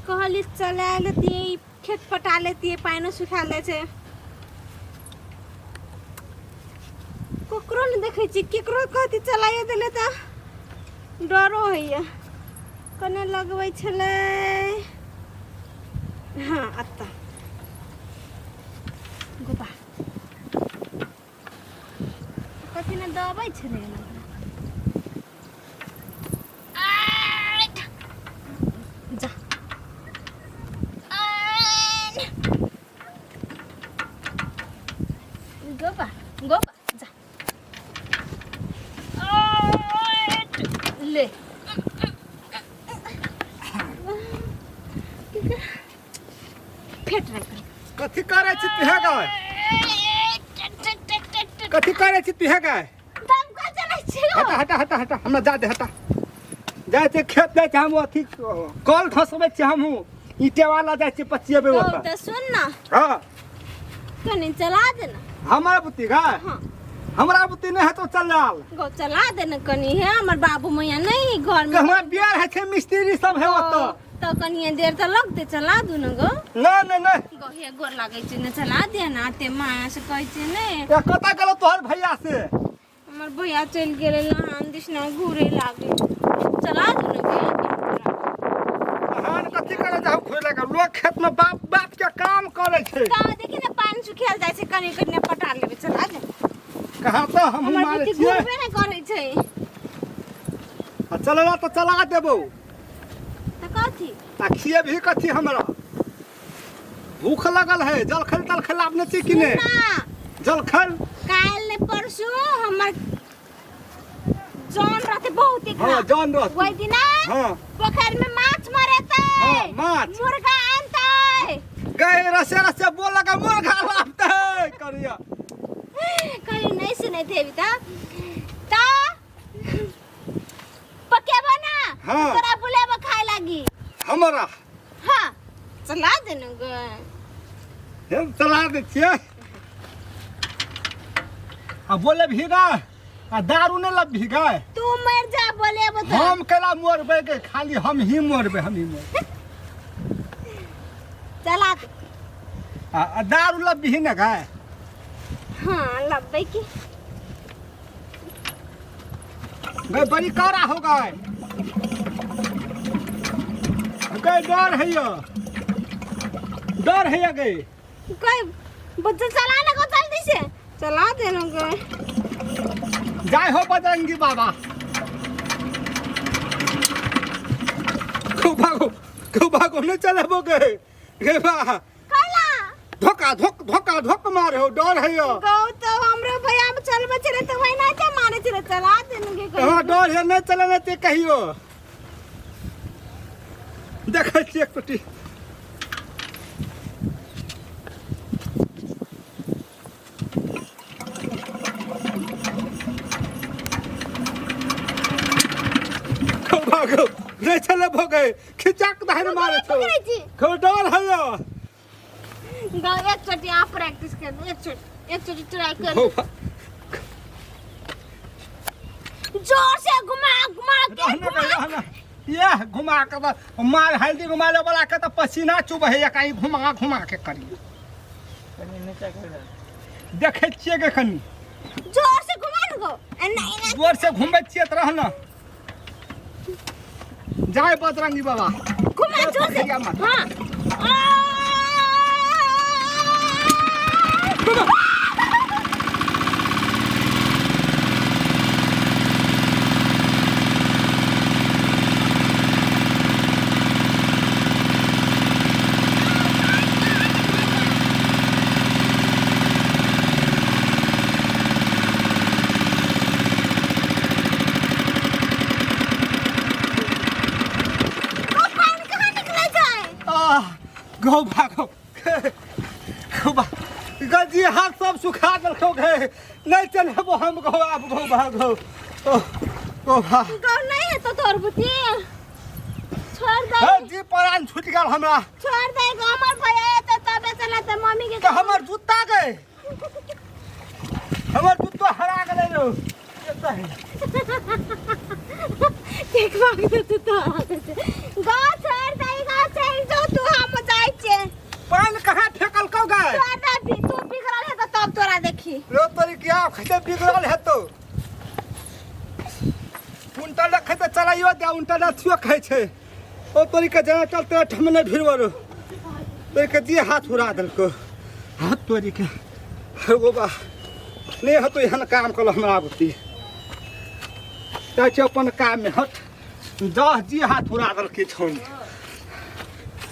कहली चला लेती है खेत पटा लेती है पानी सुखा ले छे कोकरो ने देखे छी केकरो कहती चलाइए देले त डरो होइए कने लगबै छले हाँ अत्ता गोपा कथी ने दबै छले जा गोपा गोपा जा ले फेट रख कथी करे छी तिहे गाय कथी करे छी तिहे गाय दम का चलै छी हटा हटा हटा हटा हमरा जा दे हटा जाय छै खेत जाय छै हम अथी कल ठसबै छी हमहू ईटे वाला जाय छै पचिएबे ओता तो सुन ना हां कने चला दे ना हमरा बुत्ती गाय हां हमरा बुत्ती नहीं है तो चल जाल गो चला दे ना कनी है हमर बाबू मैया नहीं घर में हमरा बियाह है छै मिस्त्री सब है ओता तो कनी देर त लगते चला दू न गो नहीं नहीं नहीं गो हे गोर लागै छै न चला दे ना ते माया से कहै छै ने ए कता गेलो तोहर भैया से हमर भैया चल गेले लहान दिसना घूरे लागे चला दू न के हां कथी करे जाऊ खोले का लोग खेत में बाप बाप के काम करे छै का देखि न पानी सुखेल जाय छै कनी कनी पटा लेबे चला दे कहां तो हम हमर मारे बुद्धि छियै घूरबे न करै छै चलला तो चला देबो त कथी आखिए भी कथी हमरा भूख लगल है जलखल तलखल आपने ची कि ने ना जलखल काल ने परसू हमर जान रहते बहुत ही हां जान रह वही दिन हां पोखर में माछ मरते हां माछ मुर्गा आनते गए रसे रसे बोल लगा मुर्गा लाते करिया कहीं नहीं सुने थे अभी ता पके बना हाँ। तोरा बुलेबा खाए लगी हमरा हां चला दे न ग हम चला दे छियै आ बोले भी ना आ दारू ने लब भी गए तू मर जा बोले बता हम केला मरबे के खाली हम ही मरबे चला दे आ दारू लब भी ना गए हां लब्बे की गए बड़ी कारा हो गए गए डर है ये गए कोई बच्चा चलाने को जल्दी से चला दे न ग जय हो बजरंगी बाबा खूब भागो नहीं चले वो गए बा कला धोखा धोक धोखा धोक मारे हो डर है यो गौ तो हमरो भैया में चल बचले तो वही ना क्या मारे चले चला देंगे हां डर है नहीं चले नहीं ते कहियो देखै छी एक टोटी भागो नहीं चले भोगे खिचाक धार मारे छो खो डर है यो गौ एक छोटी आप प्रैक्टिस कर एक छोटी ट्राई कर जोर से घुमा घुमा के ये घुमा के मार हल्दी घुमाले वाला के तो पसीना चुब है कहीं घुमा घुमा के करी देखे छिए के कनी जोर से घुमा न गो नहीं जोर से घुमे छिए त रहना जाए बजरंगी बाबा घुमा जोर से हां गो भागो गजी हाथ सब सुखा देलखो गए नहीं चलेबो हम गो अब गो भागो ओ भा गौ नहीं है तो तोर बुती छोड़ दे जी परान छूट गेल हमरा छोड़ दे गो हमर भैया तो तबे चला त मम्मी के तो हमर जूता गए हमर जूता हरा गेले रो ठीक भाग दे तू तो गो छोड़ दे गो चल जो दिया खते बिगड़ल है तो उल्टा रखे तो चलाइयो दे उल्टा रथियो खाए छे ओ तोरी के जना चलते ठम नहीं भिड़वरो तोरी के दिए हाथ उड़ा दल को हाथ तोरी के वो बा नहीं हो तो यहाँ काम कल हमरा बुती चाहे अपन काम में हट 10 जी हाथ उड़ा दल के छोड़